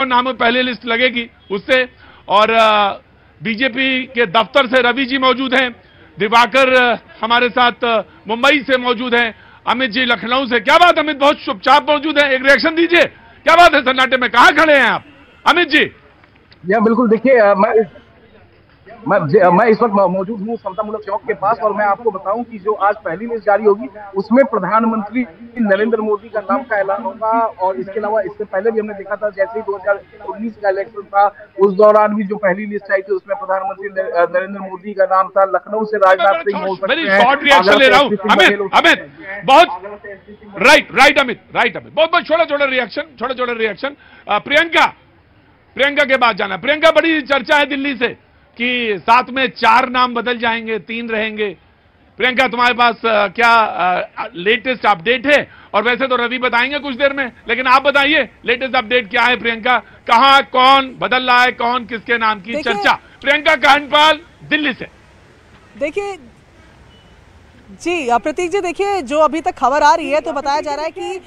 नाम पहले लिस्ट लगेगी उससे। और बीजेपी के दफ्तर से रवि जी मौजूद हैं, दिवाकर हमारे साथ मुंबई से मौजूद हैं, अमित जी लखनऊ से। क्या बात अमित, बहुत चुपचाप मौजूद है, एक रिएक्शन दीजिए, क्या बात है सन्नाटे में, कहां खड़े हैं आप अमित जी? बिल्कुल, देखिए मैं इस वक्त मौजूद हूँ समतामूलक चौक के पास, और मैं आपको बताऊं कि जो आज पहली लिस्ट जारी होगी उसमें प्रधानमंत्री नरेंद्र मोदी का नाम का ऐलान होगा। और इसके अलावा इससे पहले भी हमने देखा था, जैसे ही 2019 का इलेक्शन था उस दौरान भी जो पहली लिस्ट आई थी उसमें प्रधानमंत्री नरेंद्र मोदी का नाम था। लखनऊ से राजनाथ सिंह हो सकते हैं। शॉर्ट रिएक्शन ले रहा हूं अमित, बहुत राइट अमित, बहुत छोटा रिएक्शन। प्रियंका के बाद जाना, प्रियंका बड़ी चर्चा है दिल्ली से कि साथ में 4 नाम बदल जाएंगे, 3 रहेंगे। प्रियंका तुम्हारे पास क्या लेटेस्ट अपडेट है? और वैसे तो रवि बताएंगे कुछ देर में, लेकिन आप बताइए लेटेस्ट अपडेट क्या है प्रियंका, कहां कौन बदल रहा है, कौन किसके नाम की चर्चा? प्रियंका कांडपाल दिल्ली से। देखिए जी प्रतीक जी, देखिए जो अभी तक खबर आ रही है तो बताया जा रहा है कि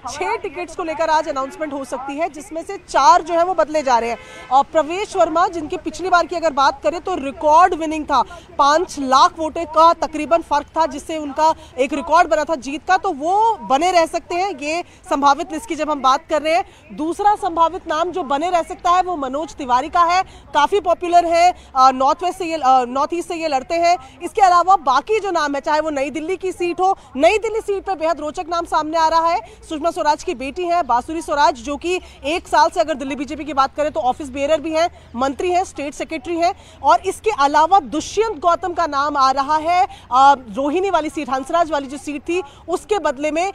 6 टिकट्स को लेकर आज अनाउंसमेंट हो सकती है, जिसमें से 4 जो है वो बदले जा रहे हैं। और प्रवेश वर्मा, जिनके पिछली बार की अगर बात करें तो रिकॉर्ड विनिंग था, 5 लाख वोटे का तकरीबन फर्क था जिससे उनका एक रिकॉर्ड बना था जीत का, तो वो बने रह सकते हैं। ये संभावित लिस्ट की जब हम बात कर रहे हैं। दूसरा संभावित नाम जो बने रह सकता है वो मनोज तिवारी का है, काफी पॉपुलर है, नॉर्थ ईस्ट से ये लड़ते हैं। इसके अलावा बाकी जो नाम है, चाहे नई दिल्ली की सीट हो, नई दिल्ली सीट पे बेहद रोचक नाम सामने आ रहा है। सुषमा स्वराज की बेटी है बांसुरी स्वराज, जो कि 1 साल से अगर दिल्ली बीजेपी की बात करें तो ऑफिस बेयरर भी हैं, मंत्री हैं, स्टेट सेक्रेटरी हैं। और इसके अलावा दुष्यंत गौतम का नाम आ रहा है, रोहिणी वाली सीट, हंसराज वाली जो सीट थी उसके बदले में।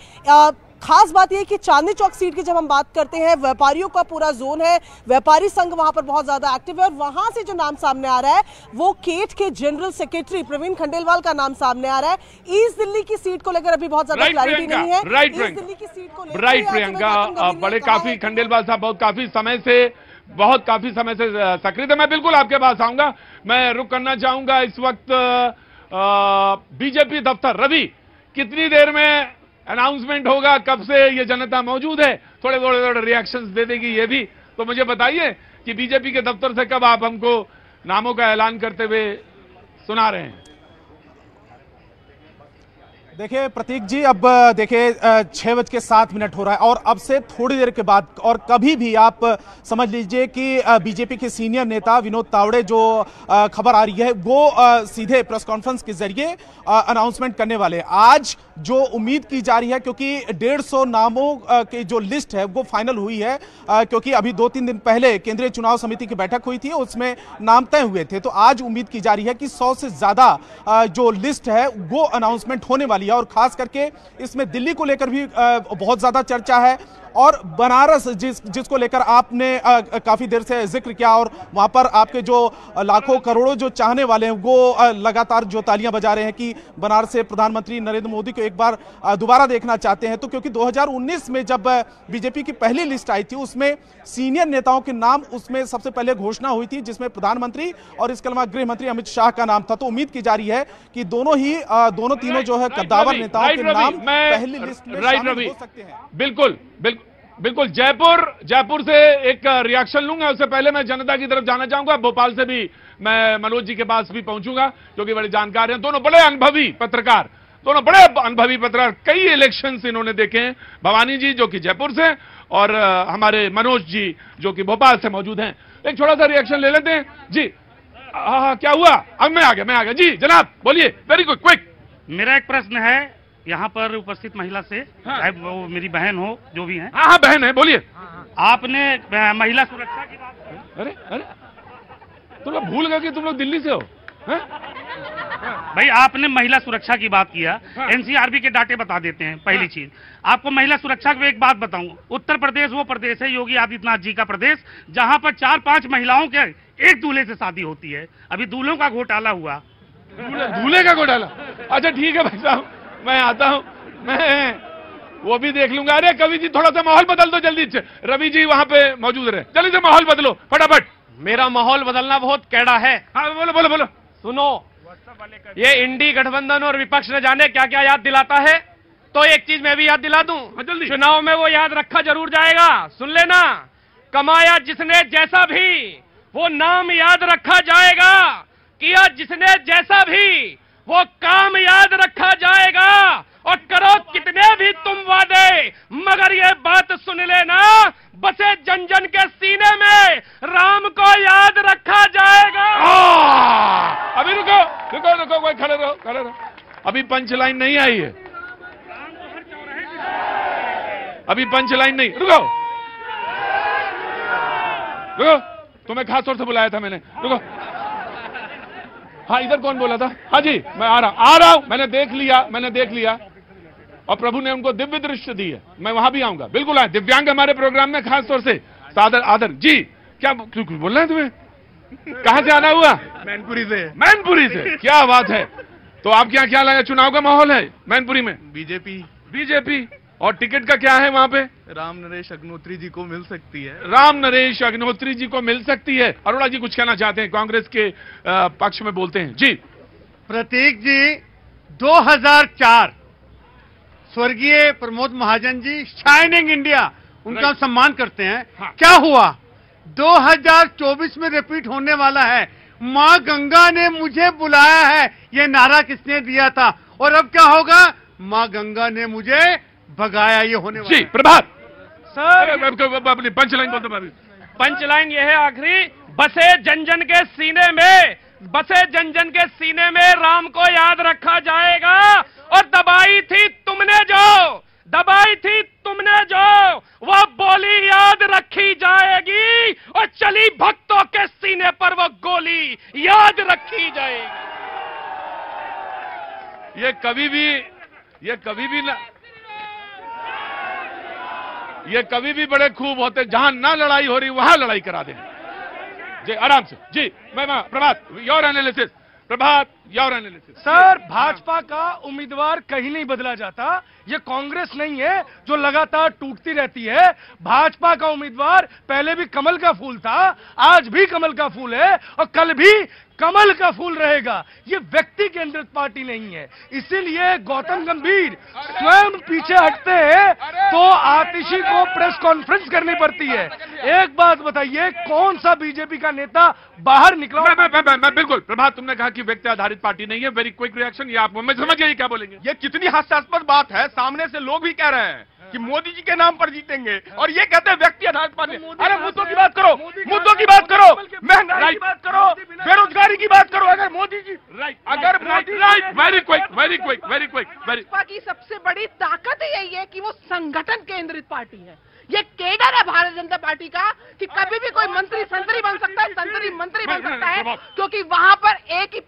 खास बात यह कि चांदनी चौक सीट की जब हम बात करते हैं, व्यापारियों का पूरा जोन है, व्यापारी संघ वहां पर बहुत ज्यादा एक्टिव है, और वहां से जो नाम सामने आ रहा है वो केट के जनरल सेक्रेटरी प्रवीण खंडेलवाल का नाम सामने आ रहा है। ईस्ट दिल्ली की सीट को लेकर अभी बहुत ज्यादा क्लैरिटी नहीं है। ईस्ट दिल्ली की सीट को लेकर प्रियंका बड़े काफी खंडेलवाल साहब बहुत काफी समय से सक्रिय थे। मैं बिल्कुल आपके पास आऊंगा, मैं रुक करना चाहूंगा इस वक्त बीजेपी दफ्तर। रवि, कितनी देर में अनाउंसमेंट होगा, कब से ये जनता मौजूद है? थोड़े रिएक्शंस दे देगी ये भी तो मुझे बताइए कि बीजेपी के दफ्तर से कब आप हमको नामों का ऐलान करते हुए सुना रहे हैं? देखिए प्रतीक जी, अब देखिए 6:07 हो रहा है, और अब से थोड़ी देर के बाद और कभी भी आप समझ लीजिए कि बीजेपी के सीनियर नेता विनोद तावड़े, जो खबर आ रही है वो सीधे प्रेस कॉन्फ्रेंस के जरिए अनाउंसमेंट करने वाले हैं। आज जो उम्मीद की जा रही है, क्योंकि 150 नामों की जो लिस्ट है वो फाइनल हुई है, क्योंकि अभी 2-3 दिन पहले केंद्रीय चुनाव समिति की बैठक हुई थी, उसमें नाम तय हुए थे। तो आज उम्मीद की जा रही है कि 100 से ज्यादा जो लिस्ट है वो अनाउंसमेंट होने वाली है। और खास करके इसमें दिल्ली को लेकर भी बहुत ज्यादा चर्चा है, और बनारस जिसको लेकर आपने काफी देर से जिक्र किया, और वहां पर आपके जो लाखों करोड़ों जो चाहने वाले हैं वो लगातार जो तालियां बजा रहे हैं कि बनारस से प्रधानमंत्री नरेंद्र मोदी को एक बार दोबारा देखना चाहते हैं। तो क्योंकि 2019 में जब बीजेपी की पहली लिस्ट आई थी उसमें सीनियर नेताओं के नाम उसमें सबसे पहले घोषणा हुई थी, जिसमें प्रधानमंत्री और इसके अलावा गृह मंत्री अमित शाह का नाम था। तो उम्मीद की जा रही है कि दोनों तीनों जो है कद्दावर नेताओं के नाम पहली लिस्ट में शामिल हो सकते हैं। बिल्कुल जयपुर से एक रिएक्शन लूंगा, उससे पहले मैं जनता की तरफ जाना चाहूंगा। भोपाल से भी मैं मनोज जी के पास भी पहुंचूंगा, जो कि बड़े जानकार हैं, दोनों बड़े अनुभवी पत्रकार, कई इलेक्शंस इन्होंने देखे हैं। भवानी जी जो कि जयपुर से, और हमारे मनोज जी जो कि भोपाल से मौजूद हैं। एक छोटा सा रिएक्शन ले लेते हैं जी। क्या हुआ? अब मैं आ गया जी, जनाब बोलिए, वेरी क्विक। मेरा एक प्रश्न है यहाँ पर उपस्थित महिला से, चाहे वो मेरी बहन हो, जो भी है। हाँ बहन है, बोलिए। आपने महिला सुरक्षा की बात, अरे तुम लोग भूल गए कि तुम लोग दिल्ली से हो? भाई आपने महिला सुरक्षा की बात किया, एनसीआरबी के डाटे बता देते हैं। पहली चीज, आपको महिला सुरक्षा की एक बात बताऊं, उत्तर प्रदेश वो प्रदेश है योगी आदित्यनाथ जी का प्रदेश, जहां पर 4-5 महिलाओं के एक दूल्हे से शादी होती है। अभी दूल्हों का घोटाला हुआ। दूल्हे का घोटाला? अच्छा ठीक है भाई साहब, मैं आता हूं, मैं वो भी देख लूंगा। अरे कवि जी थोड़ा सा माहौल बदल दो जल्दी से, रवि जी वहां पे मौजूद रहे, जल्दी से माहौल बदलो फटाफट। मेरा माहौल बदलना बहुत कैड़ा है। हाँ बोलो। सुनो, ये इंडी गठबंधन और विपक्ष न जाने क्या क्या याद दिलाता है, तो एक चीज मैं भी याद दिला दूं, चुनाव में वो याद रखा जरूर जाएगा। सुन लेना, कमाया जिसने जैसा भी वो नाम याद रखा जाएगा, किया जिसने जैसा भी वो काम याद रखा जाएगा। और करो कितने भी तुम वादे, मगर ये बात सुन लेना, बसे जन जन के सीने में राम को याद रखा जाएगा। अभी रुको रुको रुको, कोई खड़े रहो खड़े रहो, अभी पंच लाइन नहीं आई है, अभी पंच लाइन नहीं, रुको रुको, तुम्हें खास तौर से बुलाया था मैंने, रुको। हाँ इधर कौन बोला था? हाँ जी मैं आ रहा हूं, मैंने देख लिया और प्रभु ने उनको दिव्य दृष्टि दी है, मैं वहां भी आऊंगा, बिल्कुल आए। दिव्यांग हमारे प्रोग्राम में खास तौर से सादर आदर जी। क्या बोलना है तुम्हें? कहां से आना हुआ? मैनपुरी से। मैनपुरी से, क्या बात है। तो आपके यहाँ क्या लगा, चुनाव का माहौल है मैनपुरी में? बीजेपी। और टिकट का क्या है वहां पे? राम नरेश अग्निहोत्री जी को मिल सकती है। राम नरेश अग्निहोत्री जी को मिल सकती है। अरोड़ा जी कुछ कहना चाहते हैं, कांग्रेस के पक्ष में बोलते हैं जी। प्रतीक जी, 2004 स्वर्गीय प्रमोद महाजन जी, शाइनिंग इंडिया, उनका हम सम्मान करते हैं। हाँ। क्या हुआ? 2024 में रिपीट होने वाला है। मां गंगा ने मुझे बुलाया है, ये नारा किसने दिया था? और अब क्या होगा? मां गंगा ने मुझे भगाया, ये होने वाला जी। प्रभात सर, अपनी पंच लाइन बोलते। पंच लाइन ये है आखिरी, बसे जन जन के सीने में, बसे जन जन के सीने में राम को याद रखा जाएगा। और दबाई थी तुमने जो वह बोली याद रखी जाएगी, और चली भक्तों के सीने पर वो गोली याद रखी जाएगी। ये कभी भी बड़े खूब होते, जहां ना लड़ाई हो रही वहां लड़ाई करा दें जी, आराम से जी। मैं Prabhat, your analysis. Prabhat, your analysis. Sir, Bhajpa का उम्मीदवार कहीं नहीं बदला जाता, ये कांग्रेस नहीं है जो लगातार टूटती रहती है। भाजपा का उम्मीदवार पहले भी कमल का फूल था, आज भी कमल का फूल है और कल भी कमल का फूल रहेगा। ये व्यक्ति केंद्रित पार्टी नहीं है, इसीलिए गौतम गंभीर स्वयं पीछे हटते हैं तो आतिशी को प्रेस कॉन्फ्रेंस करनी पड़ती है। एक बात बताइए, कौन सा बीजेपी का नेता बाहर निकला? मैं बिल्कुल। प्रभात, तुमने कहा कि व्यक्ति आधारित पार्टी नहीं है, वेरी क्विक रिएक्शन, ये आप मैं समझ गई क्या बोलेंगे। ये कितनी हास्यास्पद बात है, सामने से लोग भी कह रहे हैं कि मोदी जी के नाम पर जीतेंगे, और ये कहते हैं व्यक्ति आधारित पार्टी। अरे मुद्दों की बात करो, महंगाई की बात करो, बेरोजगारी की बात करो। अगर मोदी जी वेरी क्विक भाजपा की सबसे बड़ी ताकत यही है कि वो संगठन केंद्रित पार्टी है। ये केडर है भारतीय जनता पार्टी का कि कभी भी कोई मंत्री संतरी बन सकता है, संतरी मंत्री बन सकता है, क्योंकि वहां पर एक ही